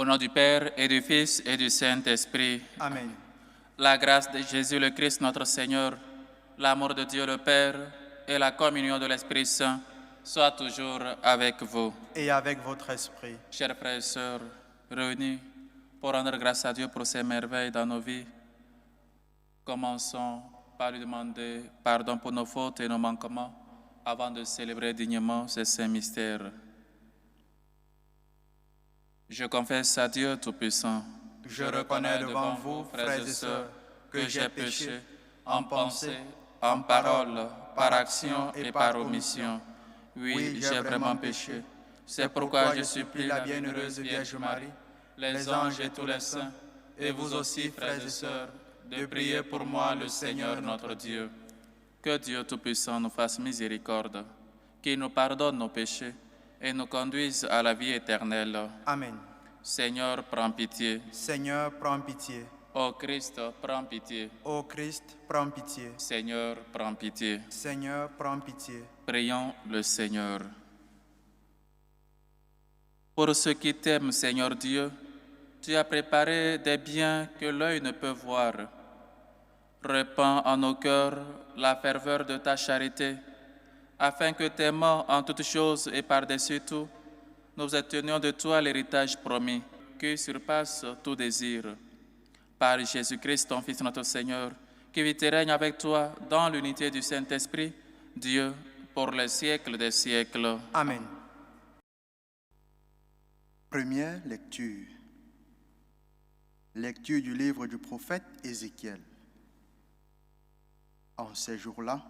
nom du Père et du Fils et du Saint-Esprit. Amen. La grâce de Jésus le Christ notre Seigneur, l'amour de Dieu le Père et la communion de l'Esprit Saint soient toujours avec vous. Et avec votre esprit. Chers frères et sœurs, réunis pour rendre grâce à Dieu pour ses merveilles dans nos vies, commençons par lui demander pardon pour nos fautes et nos manquements avant de célébrer dignement ces saints mystères. Je confesse à Dieu Tout-Puissant. Je reconnais devant vous, frères et sœurs, que j'ai péché en pensée, en parole, par action et par omission. Oui, j'ai vraiment péché. C'est pourquoi je supplie la bienheureuse Vierge Marie, les anges et tous les saints, et vous aussi, frères et sœurs, de prier pour moi le Seigneur notre Dieu. Que Dieu Tout-Puissant nous fasse miséricorde, qu'il nous pardonne nos péchés et nous conduise à la vie éternelle. Amen. Seigneur, prends pitié. Seigneur, prends pitié. Ô Christ, prends pitié. Ô Christ, prends pitié. Seigneur, prends pitié. Seigneur, prends pitié. Prions le Seigneur. Pour ceux qui t'aiment, Seigneur Dieu, tu as préparé des biens que l'œil ne peut voir. Répands en nos cœurs la ferveur de ta charité, afin que t'aimant en toutes choses et par-dessus tout, nous obtenions de toi l'héritage promis, qui surpasse tout désir. Par Jésus-Christ, ton Fils notre Seigneur, qui vit et règne avec toi dans l'unité du Saint-Esprit, Dieu, pour les siècles des siècles. Amen. Première lecture. Lecture du livre du prophète Ézéchiel. En ces jours-là,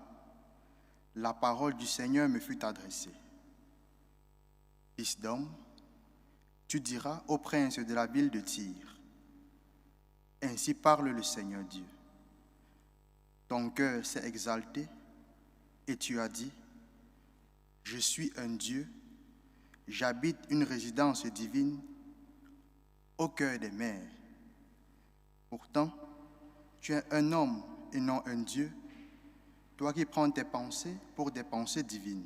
la parole du Seigneur me fut adressée. Fils d'homme, tu diras au prince de la ville de Tyr, ainsi parle le Seigneur Dieu. Ton cœur s'est exalté et tu as dit, je suis un Dieu, j'habite une résidence divine au cœur des mers. Pourtant, tu es un homme et non un Dieu, toi qui prends tes pensées pour des pensées divines.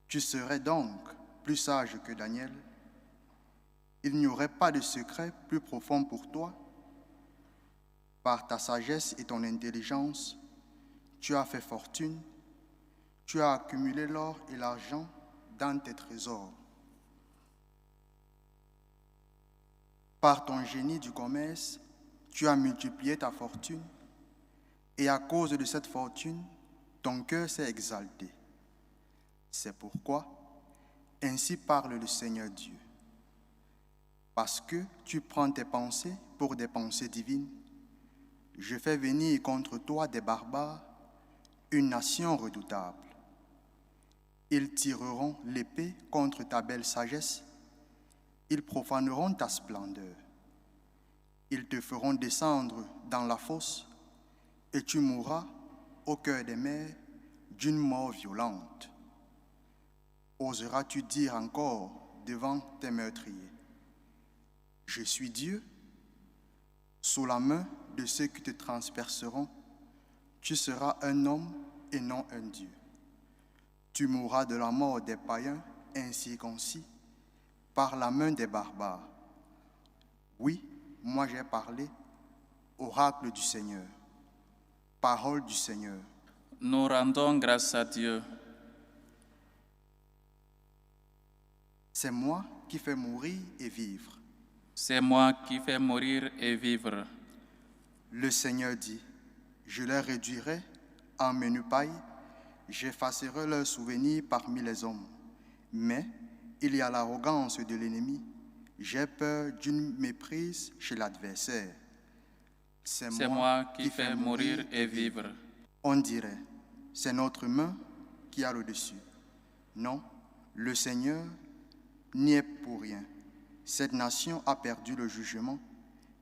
Tu serais donc plus sage que Daniel. Il n'y aurait pas de secret plus profond pour toi. Par ta sagesse et ton intelligence, tu as fait fortune, tu as accumulé l'or et l'argent dans tes trésors. Par ton génie du commerce, tu as multiplié ta fortune, et à cause de cette fortune, ton cœur s'est exalté. C'est pourquoi, ainsi parle le Seigneur Dieu. Parce que tu prends tes pensées pour des pensées divines, je fais venir contre toi des barbares, une nation redoutable. Ils tireront l'épée contre ta belle sagesse, ils profaneront ta splendeur. Ils te feront descendre dans la fosse, et tu mourras au cœur des mers d'une mort violente. Oseras-tu dire encore devant tes meurtriers, je suis Dieu? Sous la main de ceux qui te transperceront, tu seras un homme et non un Dieu. Tu mourras de la mort des païens incirconcis par la main des barbares. Oui, moi j'ai parlé, oracle du Seigneur, parole du Seigneur. Nous rendons grâce à Dieu. C'est moi qui fais mourir et vivre. C'est moi qui fais mourir et vivre. Le Seigneur dit, je les réduirai en menu paille, j'effacerai leurs souvenirs parmi les hommes. Mais il y a l'arrogance de l'ennemi, j'ai peur d'une méprise chez l'adversaire. C'est moi qui fais mourir et vivre. On dirait, c'est notre main qui a le dessus. Non, le Seigneur n'y est pour rien. Cette nation a perdu le jugement.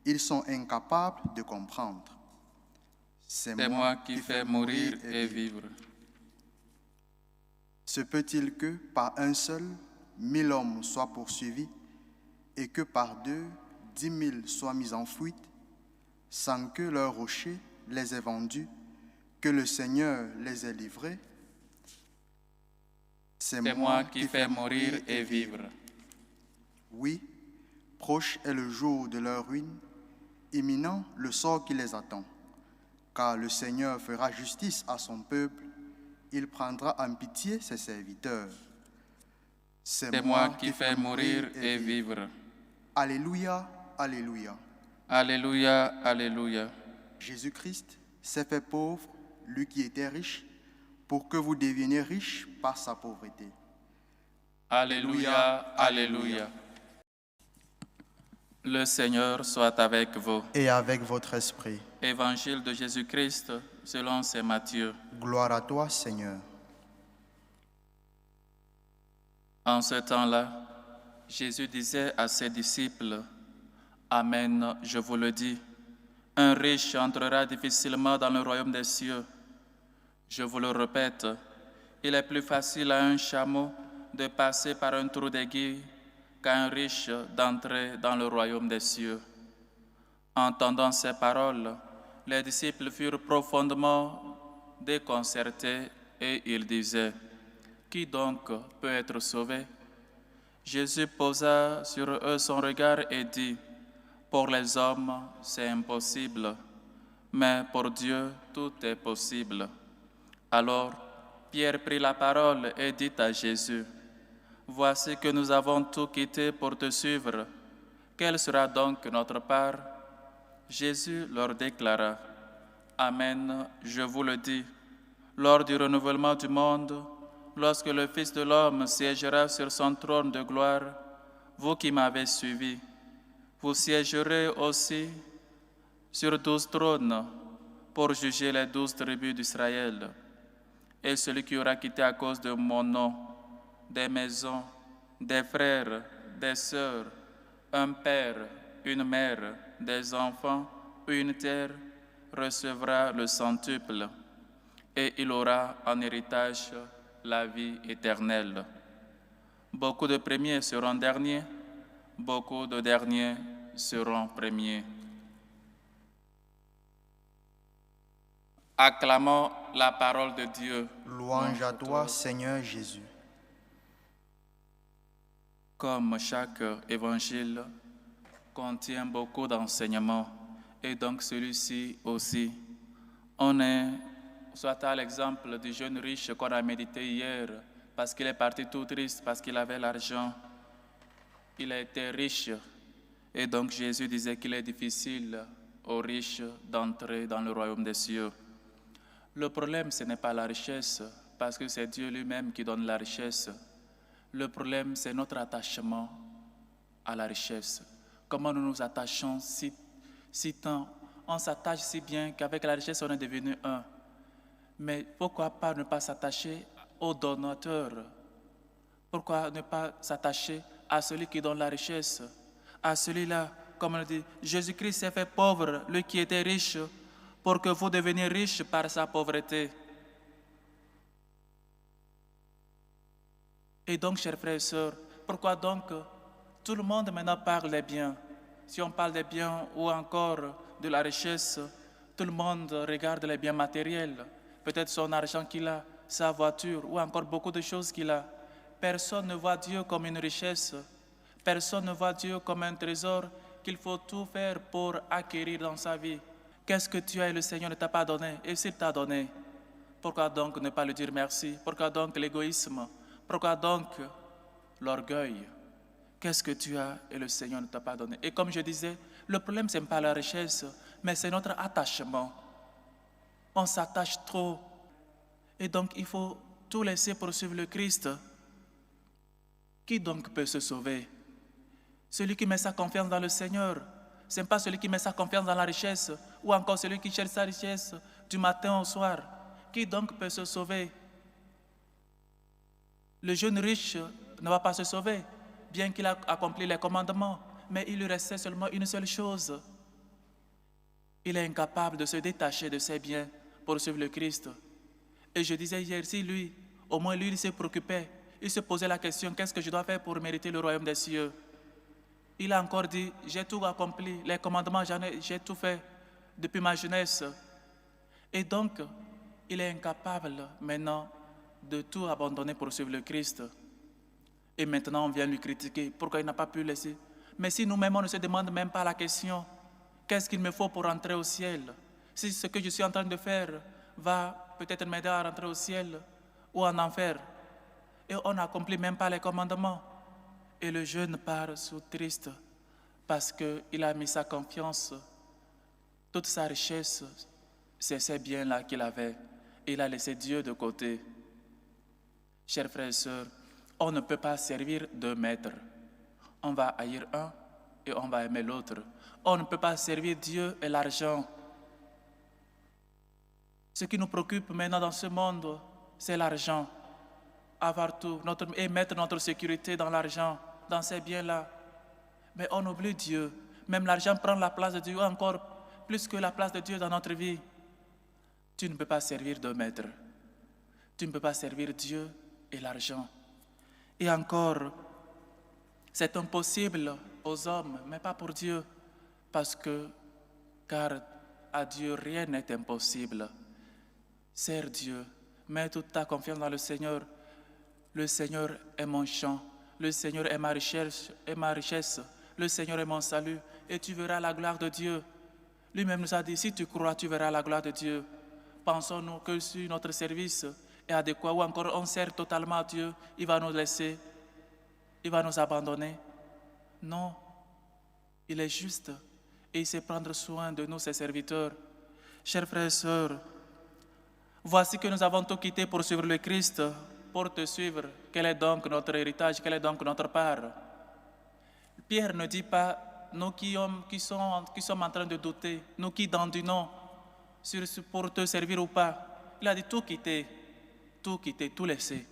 Ils sont incapables de comprendre. C'est moi qui fais mourir et vivre. Se peut-il que par un seul, 1000 hommes soient poursuivis et que par 2, 10 000 soient mis en fuite, sans que leur rocher les ait vendus, que le Seigneur les ait livrés? C'est moi qui fais mourir et vivre. Oui, proche est le jour de leur ruine, imminent le sort qui les attend. Car le Seigneur fera justice à son peuple, il prendra en pitié ses serviteurs. C'est moi qui fais mourir et vivre. Alléluia, alléluia. Alléluia, alléluia. Jésus-Christ s'est fait pauvre, lui qui était riche, pour que vous deveniez riches par sa pauvreté. Alléluia, alléluia. Le Seigneur soit avec vous. Et avec votre esprit. Évangile de Jésus-Christ selon saint Matthieu. Gloire à toi, Seigneur. En ce temps-là, Jésus disait à ses disciples, « Amen, je vous le dis, un riche entrera difficilement dans le royaume des cieux. Je vous le répète, il est plus facile à un chameau de passer par un trou d'aiguille qu'à un riche d'entrer dans le royaume des cieux. » Entendant ces paroles, les disciples furent profondément déconcertés et ils disaient, « Qui donc peut être sauvé ?» Jésus posa sur eux son regard et dit, « Pour les hommes, c'est impossible, mais pour Dieu, tout est possible. » Alors, Pierre prit la parole et dit à Jésus, « Voici que nous avons tout quitté pour te suivre. Quelle sera donc notre part ?» Jésus leur déclara, « Amen, je vous le dis, lors du renouvellement du monde, lorsque le Fils de l'homme siégera sur son trône de gloire, vous qui m'avez suivi, vous siégerez aussi sur 12 trônes pour juger les 12 tribus d'Israël. Et celui qui aura quitté à cause de mon nom des maisons, des frères, des sœurs, un père, une mère, des enfants ou une terre, recevra le centuple, et il aura en héritage la vie éternelle. Beaucoup de premiers seront derniers, beaucoup de derniers seront premiers. » Acclamons la parole de Dieu. Louange à toi, Seigneur Jésus. Comme chaque évangile contient beaucoup d'enseignements, et donc celui-ci aussi, on est soit à l'exemple du jeune riche qu'on a médité hier, parce qu'il est parti tout triste, parce qu'il avait l'argent. Il a été riche, et donc Jésus disait qu'il est difficile aux riches d'entrer dans le royaume des cieux. Le problème, ce n'est pas la richesse, parce que c'est Dieu lui-même qui donne la richesse. Le problème, c'est notre attachement à la richesse. Comment nous nous attachons si tant. On s'attache si bien qu'avec la richesse, on est devenu un. Mais pourquoi pas ne pas s'attacher au donateur? Pourquoi ne pas s'attacher à celui qui donne la richesse? À celui-là, comme on le dit, Jésus-Christ s'est fait pauvre, lui qui était riche, pour que vous deveniez riches par sa pauvreté. Et donc, chers frères et sœurs, pourquoi donc tout le monde maintenant parle des biens? Si on parle des biens ou encore de la richesse, tout le monde regarde les biens matériels, peut-être son argent qu'il a, sa voiture ou encore beaucoup de choses qu'il a. Personne ne voit Dieu comme une richesse, personne ne voit Dieu comme un trésor qu'il faut tout faire pour acquérir dans sa vie. Qu'est-ce que tu as et le Seigneur ne t'a pas donné? Et s'il t'a donné, pourquoi donc ne pas lui dire merci? Pourquoi donc l'égoïsme? Pourquoi donc l'orgueil? Qu'est-ce que tu as et le Seigneur ne t'a pas donné? Et comme je disais, le problème, ce n'est pas la richesse, mais c'est notre attachement. On s'attache trop. Et donc, il faut tout laisser pour suivre le Christ. Qui donc peut se sauver? Celui qui met sa confiance dans le Seigneur. Ce n'est pas celui qui met sa confiance dans la richesse ou encore celui qui cherche sa richesse du matin au soir. Qui donc peut se sauver? Le jeune riche ne va pas se sauver, bien qu'il a accompli les commandements, mais il lui restait seulement une seule chose. Il est incapable de se détacher de ses biens pour suivre le Christ. Et je disais hier, si lui, au moins lui, il se préoccupait, il se posait la question, qu'est-ce que je dois faire pour mériter le royaume des cieux? Il a encore dit, j'ai tout accompli, les commandements, j'ai tout fait depuis ma jeunesse. Et donc, il est incapable maintenant de tout abandonner pour suivre le Christ. Et maintenant, on vient lui critiquer. Pourquoi il n'a pas pu laisser? Mais si nous-mêmes, on ne se demande même pas la question, qu'est-ce qu'il me faut pour rentrer au ciel? Si ce que je suis en train de faire va peut-être m'aider à rentrer au ciel ou en enfer. Et on n'accomplit même pas les commandements. Et le jeune part sous triste parce qu'il a mis sa confiance, toute sa richesse, c'est ces biens-là qu'il avait. Il a laissé Dieu de côté. Chers frères et sœurs, on ne peut pas servir deux maîtres. On va haïr un et on va aimer l'autre. On ne peut pas servir Dieu et l'argent. Ce qui nous préoccupe maintenant dans ce monde, c'est l'argent. Avoir tout et mettre notre sécurité dans l'argent, dans ces biens-là. Mais on oublie Dieu. Même l'argent prend la place de Dieu, encore plus que la place de Dieu dans notre vie. Tu ne peux pas servir deux maîtres. Tu ne peux pas servir Dieu et l'argent. Et encore, c'est impossible aux hommes, mais pas pour Dieu. Car à Dieu, rien n'est impossible. Sers Dieu, mets toute ta confiance dans le Seigneur. Le Seigneur est mon champ, le Seigneur est ma richesse, le Seigneur est mon salut, et tu verras la gloire de Dieu. Lui-même nous a dit, si tu crois, tu verras la gloire de Dieu. Pensons-nous que si notre service est adéquat ou encore on sert totalement à Dieu, il va nous laisser, il va nous abandonner? Non, il est juste et il sait prendre soin de nous, ses serviteurs. Chers frères et sœurs, voici que nous avons tout quitté pour suivre le Christ, pour te suivre. Quel est donc notre héritage? Quelle est donc notre part? Pierre ne dit pas, nous qui sommes en train de douter, nous qui dandinons pour te servir ou pas. Il a dit tout quitter, tout laisser.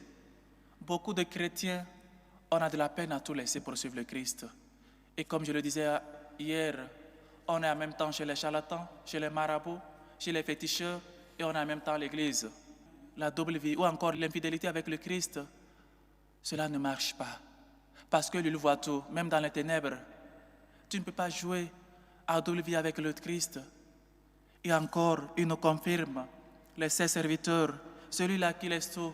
Beaucoup de chrétiens, on a de la peine à tout laisser pour suivre le Christ. Et comme je le disais hier, on est en même temps chez les charlatans, chez les marabouts, chez les féticheurs, et on est en même temps à l'église. La double vie ou encore l'infidélité avec le Christ, cela ne marche pas. Parce que lui voit tout, même dans les ténèbres. Tu ne peux pas jouer à double vie avec le Christ. Et encore, il nous confirme, les 16 serviteurs, celui-là qui laisse tout,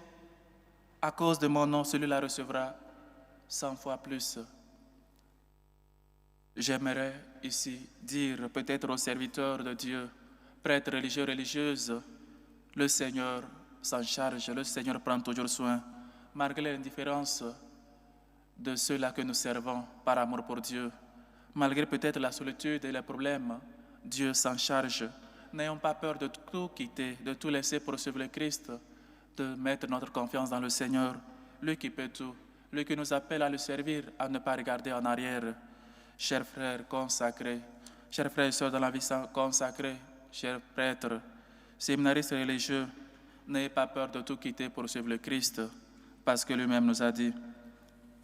à cause de mon nom, celui-là recevra 100 fois plus. J'aimerais ici dire peut-être aux serviteurs de Dieu, prêtres religieux, religieuses, le Seigneur s'en charge, le Seigneur prend toujours soin, malgré l'indifférence de ceux-là que nous servons par amour pour Dieu, malgré peut-être la solitude et les problèmes, Dieu s'en charge. N'ayons pas peur de tout quitter, de tout laisser pour suivre le Christ, de mettre notre confiance dans le Seigneur, lui qui peut tout, lui qui nous appelle à le servir, à ne pas regarder en arrière. Chers frères consacrés, chers frères et sœurs dans la vie consacrée, chers prêtres, séminaristes religieux, n'ayez pas peur de tout quitter pour suivre le Christ, parce que lui-même nous a dit,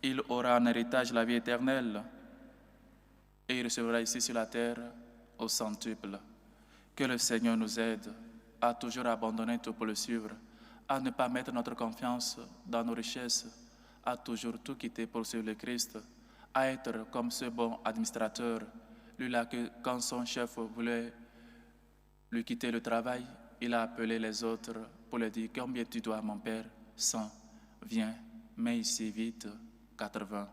il aura en héritage la vie éternelle et il recevra ici sur la terre au centuple. Que le Seigneur nous aide à toujours abandonner tout pour le suivre, à ne pas mettre notre confiance dans nos richesses, à toujours tout quitter pour suivre le Christ, à être comme ce bon administrateur, lui-là que quand son chef voulait lui quitter le travail, il a appelé les autres pour lui dire « Combien tu dois, mon père ?»« 100. Viens, mets ici vite 80. »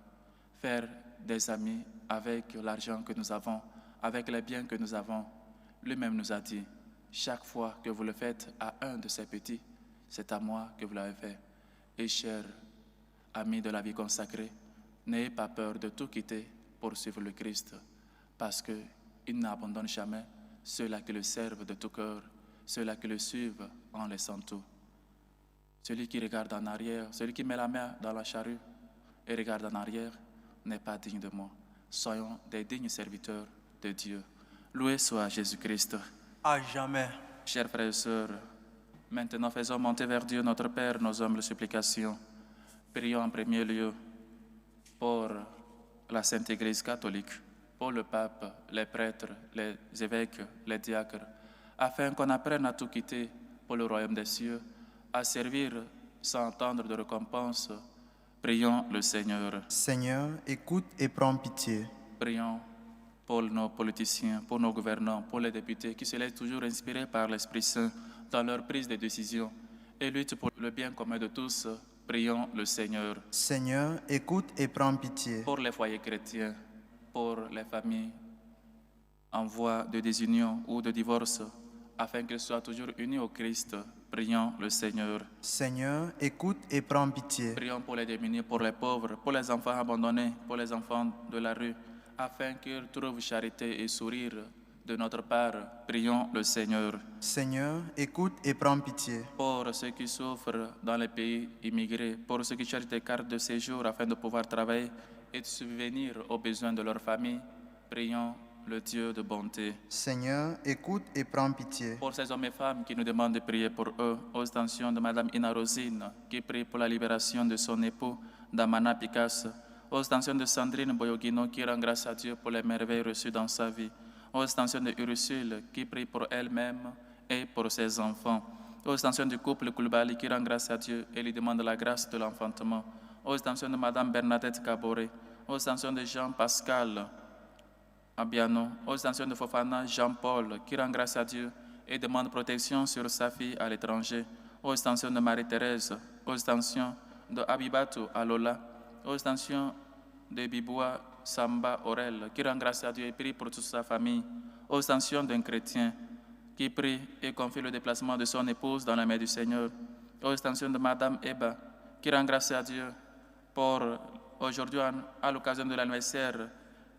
Faire des amis avec l'argent que nous avons, avec les biens que nous avons. Lui-même nous a dit « Chaque fois que vous le faites à un de ces petits, c'est à moi que vous l'avez fait. » Et chers amis de la vie consacrée, n'ayez pas peur de tout quitter pour suivre le Christ, parce qu'il n'abandonne jamais ceux-là qui le servent de tout cœur, ceux-là qui le suivent en laissant tout. Celui qui regarde en arrière, celui qui met la main dans la charrue et regarde en arrière, n'est pas digne de moi. Soyons des dignes serviteurs de Dieu. Loué soit Jésus-Christ. À jamais. Chers frères et sœurs, maintenant faisons monter vers Dieu notre Père nos humbles supplications. Prions en premier lieu pour la Sainte Église catholique, pour le pape, les prêtres, les évêques, les diacres, afin qu'on apprenne à tout quitter pour le royaume des cieux, à servir sans attendre de récompense. Prions le Seigneur. Seigneur, écoute et prends pitié. Prions pour nos politiciens, pour nos gouvernants, pour les députés qui se laissent toujours inspirés par l'Esprit Saint dans leur prise de décision et luttent pour le bien commun de tous. Prions le Seigneur. Seigneur, écoute et prends pitié. Pour les foyers chrétiens, pour les familles en voie de désunion ou de divorce, afin qu'ils soient toujours unis au Christ, prions le Seigneur. Seigneur, écoute et prends pitié. Prions pour les démunis, pour les pauvres, pour les enfants abandonnés, pour les enfants de la rue, afin qu'ils trouvent charité et sourire de notre part. Prions le Seigneur. Seigneur, écoute et prends pitié. Pour ceux qui souffrent dans les pays immigrés, pour ceux qui cherchent des cartes de séjour afin de pouvoir travailler et de subvenir aux besoins de leur famille, prions le Dieu de bonté. Seigneur, écoute et prends pitié. Pour ces hommes et femmes qui nous demandent de prier pour eux, aux intentions de Madame Ina Rosine, qui prie pour la libération de son époux, Damana Picasso, aux intentions de Sandrine Boyogino, qui rend grâce à Dieu pour les merveilles reçues dans sa vie, aux intentions de Ursule, qui prie pour elle-même et pour ses enfants, aux intentions du couple Koulibaly, qui rend grâce à Dieu et lui demande la grâce de l'enfantement, aux intentions de Madame Bernadette Caboret, aux intentions de Jean-Pascal Abiano, aux intentions de Fofana Jean-Paul, qui rend grâce à Dieu et demande protection sur sa fille à l'étranger, aux intentions de Marie-Thérèse, aux intentions de Abibatou Alola, aux intentions de Biboua Samba Aurel, qui rend grâce à Dieu et prie pour toute sa famille, aux intentions d'un chrétien qui prie et confie le déplacement de son épouse dans la main du Seigneur, aux intentions de Madame Eba, qui rend grâce à Dieu pour aujourd'hui à l'occasion de l'anniversaire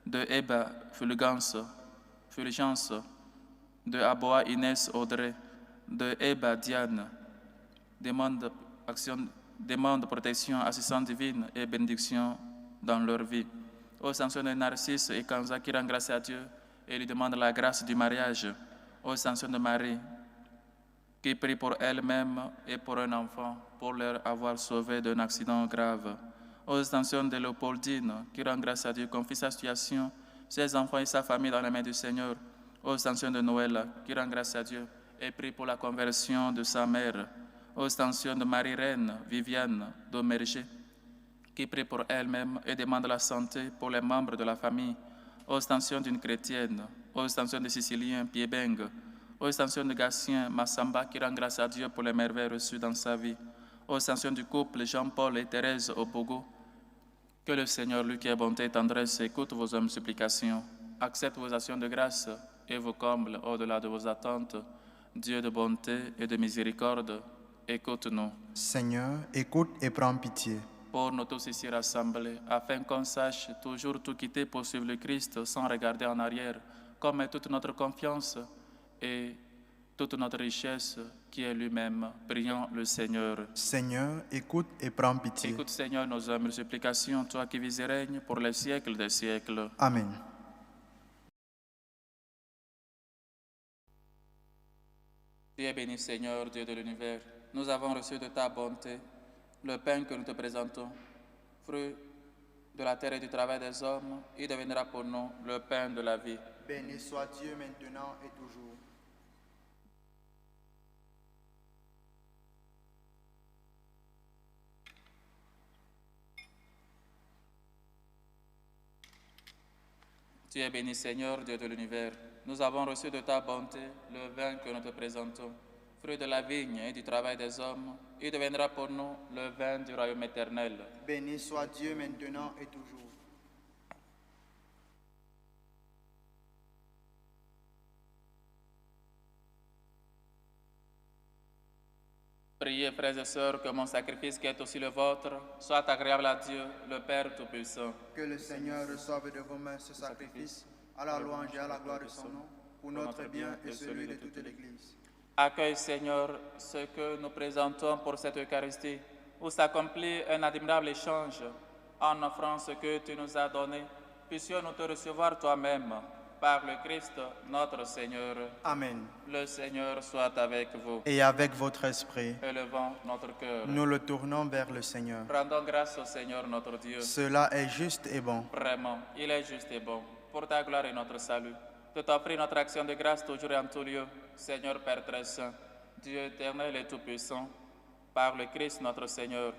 de Eba Fulgence, de Aboa Inès Audrey, de Eba Diane, demande protection, assistance divine et bénédiction dans leur vie. Aux sanctions de Narcisse et Kanza qui rend grâce à Dieu et lui demande la grâce du mariage. Aux sanctions de Marie qui prie pour elle-même et pour un enfant pour leur avoir sauvé d'un accident grave. Aux intentions de Léopoldine, qui rend grâce à Dieu, confie sa situation, ses enfants et sa famille dans la main du Seigneur. Aux intentions de Noël, qui rend grâce à Dieu et prie pour la conversion de sa mère. Aux intentions de Marie-Reine Viviane Domerger, qui prie pour elle-même et demande la santé pour les membres de la famille. Aux intentions d'une chrétienne, aux intentions de Sicilien Piebeng, aux intentions de Gatien Massamba, qui rend grâce à Dieu pour les merveilles reçues dans sa vie. Aux intentions du couple Jean-Paul et Thérèse Obogo, que le Seigneur, lui qui est bonté et tendresse, écoute vos humbles supplications, accepte vos actions de grâce et vous comble au-delà de vos attentes. Dieu de bonté et de miséricorde, écoute-nous. Seigneur, écoute et prends pitié. Pour nous tous ici rassemblés, afin qu'on sache toujours tout quitter pour suivre le Christ sans regarder en arrière, comme est toute notre confiance et toute notre richesse qui est lui-même. Prions le Seigneur. Seigneur, écoute et prends pitié. Écoute, Seigneur, nos humbles supplications, toi qui vis et règnes pour les siècles des siècles. Amen. Tu es béni, Seigneur, Dieu de l'univers. Nous avons reçu de ta bonté le pain que nous te présentons, fruit de la terre et du travail des hommes. Il deviendra pour nous le pain de la vie. Béni soit Dieu maintenant et toujours. Tu es béni, Seigneur, Dieu de l'univers. Nous avons reçu de ta bonté le vin que nous te présentons, fruit de la vigne et du travail des hommes. Il deviendra pour nous le vin du royaume éternel. Béni soit Dieu maintenant et toujours. Priez, frères et sœurs, que mon sacrifice, qui est aussi le vôtre, soit agréable à Dieu, le Père Tout-Puissant. Que le Seigneur reçoive de vos mains ce sacrifice, à la louange et à la gloire de son nom, pour notre bien et celui de toute l'Église. Accueille, Seigneur, ce que nous présentons pour cette Eucharistie, où s'accomplit un admirable échange. En offrant ce que tu nous as donné, puissions-nous te recevoir toi-même, par le Christ, notre Seigneur. Amen. Le Seigneur soit avec vous. Et avec votre esprit, Élevons notre cœur. nous le tournons vers le Seigneur. Rendons grâce au Seigneur notre Dieu. Cela est juste et bon. Vraiment, il est juste et bon, pour ta gloire et notre salut, de t'offrir notre action de grâce toujours et en tout lieu, Seigneur Père très saint, Dieu éternel et tout-puissant, par le Christ notre Seigneur.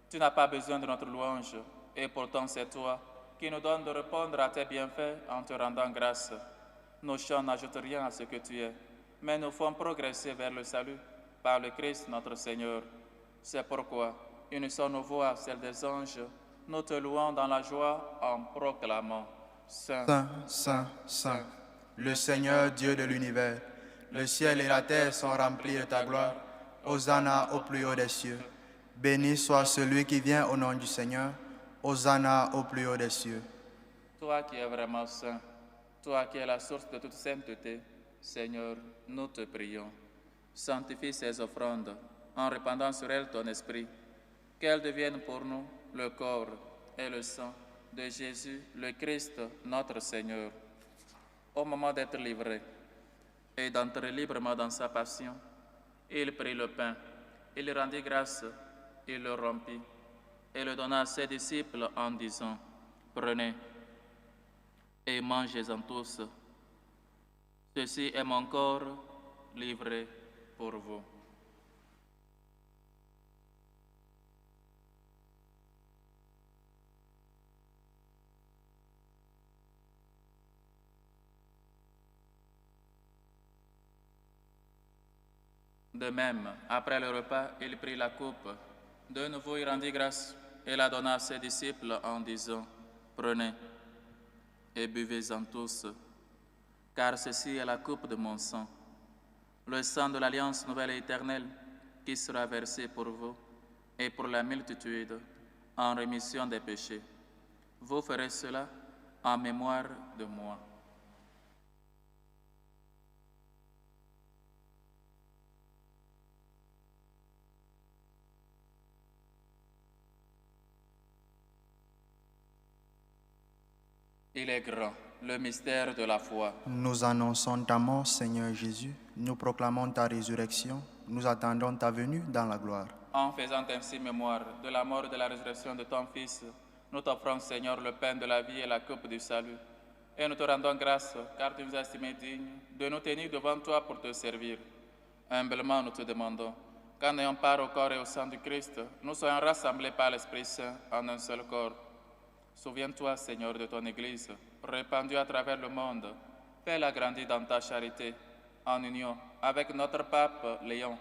Tu n'as pas besoin de notre louange, et pourtant c'est toi qui nous donnes de répondre à tes bienfaits en te rendant grâce. Nos chants n'ajoutent rien à ce que tu es, mais nous font progresser vers le salut par le Christ notre Seigneur. C'est pourquoi unissons nos voix à celles des anges, nous te louons dans la joie en proclamant Saint, Saint, Saint, Saint, le Seigneur Dieu de l'univers. Le ciel et la terre sont remplis de ta gloire. Hosanna au plus haut des cieux. Béni soit celui qui vient au nom du Seigneur. Hosanna au plus haut des cieux. Toi qui es vraiment saint, toi qui es la source de toute sainteté, Seigneur, nous te prions. Sanctifie ces offrandes en répandant sur elles ton esprit, qu'elles deviennent pour nous le corps et le sang de Jésus, le Christ, notre Seigneur. Au moment d'être livré et d'entrer librement dans sa passion, il prit le pain, il rendit grâce, il le rompit et le donna à ses disciples en disant, « Prenez et mangez-en tous. Ceci est mon corps livré pour vous. » De même, après le repas, il prit la coupe. De nouveau, il rendit grâce et la donna à ses disciples en disant, « Prenez et buvez-en tous, car ceci est la coupe de mon sang, le sang de l'alliance nouvelle et éternelle qui sera versé pour vous et pour la multitude en rémission des péchés. Vous ferez cela en mémoire de moi. » Il est grand, le mystère de la foi. Nous annonçons ta mort, Seigneur Jésus. Nous proclamons ta résurrection. Nous attendons ta venue dans la gloire. En faisant ainsi mémoire de la mort et de la résurrection de ton Fils, nous t'offrons, Seigneur, le pain de la vie et la coupe du salut. Et nous te rendons grâce, car tu nous as estimés dignes de nous tenir devant toi pour te servir. Humblement, nous te demandons, qu'en ayant part au corps et au sang du Christ, nous soyons rassemblés par l'Esprit Saint en un seul corps. Souviens-toi, Seigneur, de ton Église, répandue à travers le monde. Fais-la grandir dans ta charité, en union avec notre pape Léon,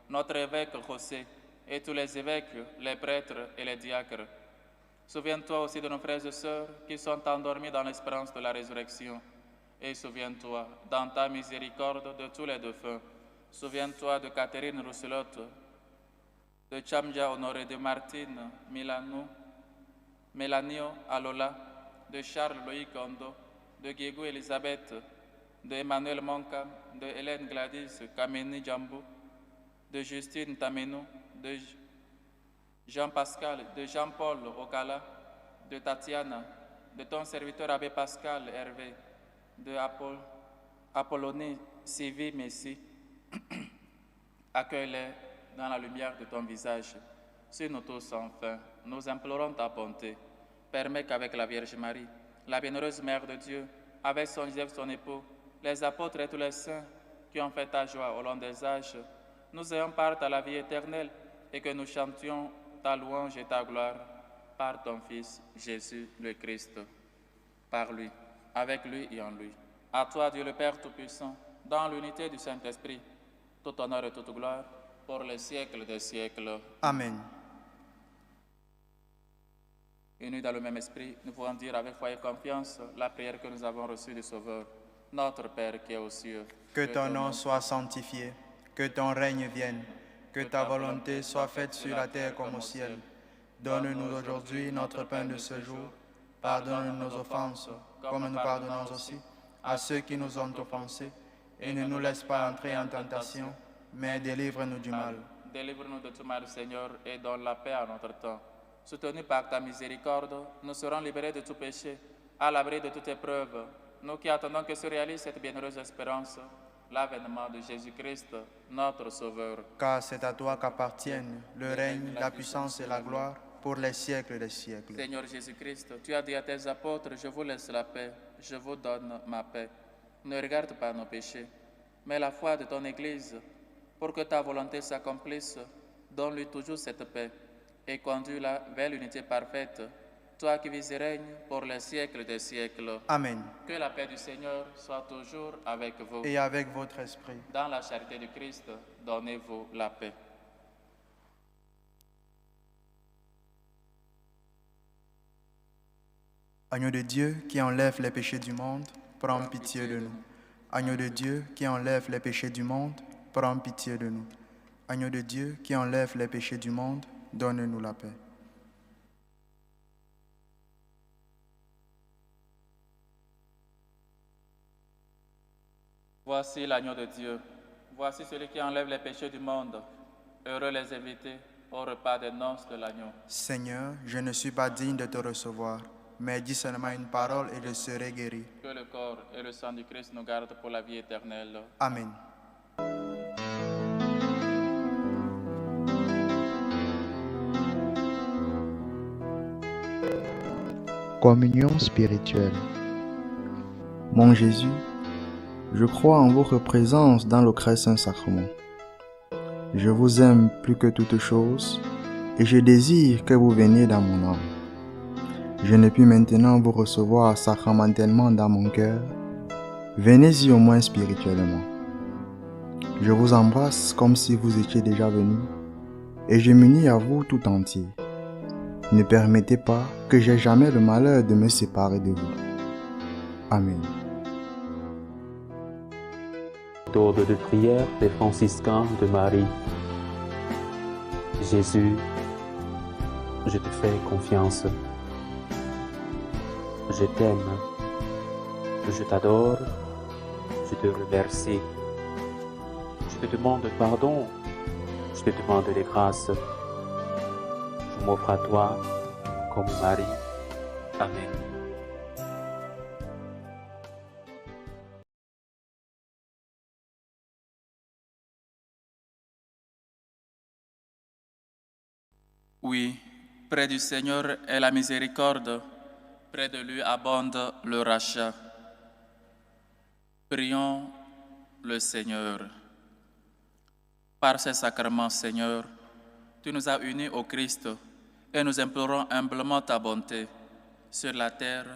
notre évêque José, et tous les évêques, les prêtres et les diacres. Souviens-toi aussi de nos frères et sœurs qui sont endormis dans l'espérance de la résurrection. Et souviens-toi, dans ta miséricorde, de tous les défunts. Souviens-toi de Catherine Rousselotte, de Chamja Honoré, de Martine Mélanio Alola, de Charles Loïc Kondo, de Guégou Elisabeth, de Emmanuel Monka, de Hélène Gladys Kameni Djambou, de Justine Tamenou, de Jean-Pascal, de Jean-Paul Okala, de Tatiana, de ton serviteur Abbé Pascal Hervé, de Apollonie Sylvie Messi. Accueille-les dans la lumière de ton visage. Sur nous tous, enfin, nous implorons ta bonté. Permets qu'avec la Vierge Marie, la bienheureuse Mère de Dieu, avec son Joseph, son époux, les apôtres et tous les saints qui ont fait ta joie au long des âges, nous ayons part à la vie éternelle et que nous chantions ta louange et ta gloire par ton Fils, Jésus le Christ. Par lui, avec lui et en lui. À toi, Dieu le Père Tout-Puissant, dans l'unité du Saint-Esprit, tout honneur et toute gloire, pour les siècles des siècles. Amen. Unis dans le même esprit, nous pouvons dire avec foi et confiance la prière que nous avons reçue du Sauveur. Notre Père qui es aux cieux. Que ton nom soit sanctifié, que ton règne vienne, que ta volonté soit faite sur la terre comme au ciel. Donne-nous aujourd'hui notre pain de ce jour. Pardonne nos offenses, comme nous pardonnons aussi à ceux qui nous ont offensés. Et ne nous laisse pas entrer en tentation, mais délivre-nous du mal. Délivre-nous de tout mal, Seigneur, et donne la paix à notre temps. Soutenus par ta miséricorde, nous serons libérés de tout péché, à l'abri de toute épreuve. Nous qui attendons que se réalise cette bienheureuse espérance, l'avènement de Jésus-Christ, notre Sauveur. Car c'est à toi qu'appartiennent le règne, la puissance et la gloire pour les siècles des siècles. Seigneur Jésus-Christ, tu as dit à tes apôtres, je vous laisse la paix, je vous donne ma paix. Ne regarde pas nos péchés, mais la foi de ton Église, pour que ta volonté s'accomplisse. Donne-lui toujours cette paix et conduis-la vers l'unité parfaite, toi qui vis et règnes pour les siècles des siècles. Amen. Que la paix du Seigneur soit toujours avec vous. Et avec votre esprit. Dans la charité du Christ, donnez-vous la paix. Agneau de Dieu qui enlève les péchés du monde, prends pitié de nous. Agneau de Dieu qui enlève les péchés du monde, prends pitié de nous. Agneau de Dieu qui enlève les péchés du monde, donne-nous la paix. Voici l'agneau de Dieu. Voici celui qui enlève les péchés du monde. Heureux les invités au repas des noces de l'agneau. Seigneur, je ne suis pas digne de te recevoir, mais dis seulement une parole et je serai guéri. Que le corps et le sang du Christ nous gardent pour la vie éternelle. Amen. Communion spirituelle. Mon Jésus, je crois en votre présence dans le très saint sacrement. Je vous aime plus que toute chose et je désire que vous veniez dans mon âme. Je ne puis maintenant vous recevoir sacramentellement dans mon cœur. Venez-y au moins spirituellement. Je vous embrasse comme si vous étiez déjà venu et je m'unis à vous tout entier. Ne permettez pas que j'aie jamais le malheur de me séparer de vous. Amen. Méthode de prière des franciscains de Marie. Jésus, je te fais confiance. Je t'aime. Je t'adore. Je te remercie. Je te demande pardon. Je te demande des grâces. Je m'offre à toi comme Marie. Amen. Oui, près du Seigneur est la miséricorde, près de lui abonde le rachat. Prions le Seigneur. Par ces sacrements, Seigneur, tu nous as unis au Christ et nous implorons humblement ta bonté. Sur la terre,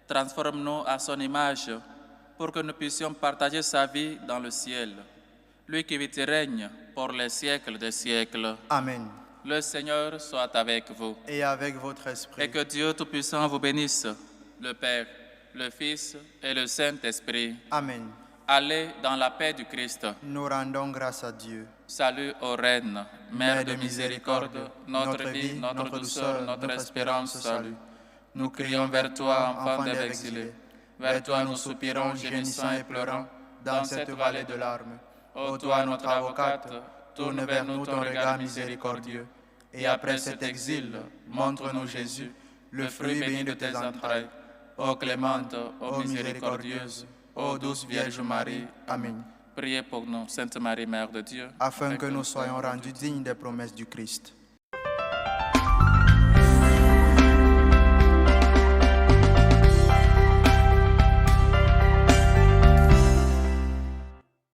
transforme-nous à son image pour que nous puissions partager sa vie dans le ciel. Lui qui vit et règne pour les siècles des siècles. Amen. Le Seigneur soit avec vous. Et avec votre esprit. Et que Dieu Tout-Puissant vous bénisse, le Père, le Fils et le Saint-Esprit. Amen. Allez dans la paix du Christ. Nous rendons grâce à Dieu. Salut aux reines, Mère de miséricorde, notre vie, notre douceur, notre espérance, salut. Nous crions vers toi, enfant des exilés. Vers toi nous soupirons, gémissant et pleurant, dans cette vallée de larmes. Ô toi, notre avocate, tourne vers nous ton regard miséricordieux. Et après cet exil, montre-nous Jésus, le fruit béni de tes entrailles. Ô clémente, ô miséricordieuse, ô douce Vierge Marie. Amen. Priez pour nous, Sainte Marie, Mère de Dieu, Afin que nous soyons rendus dignes des promesses du Christ.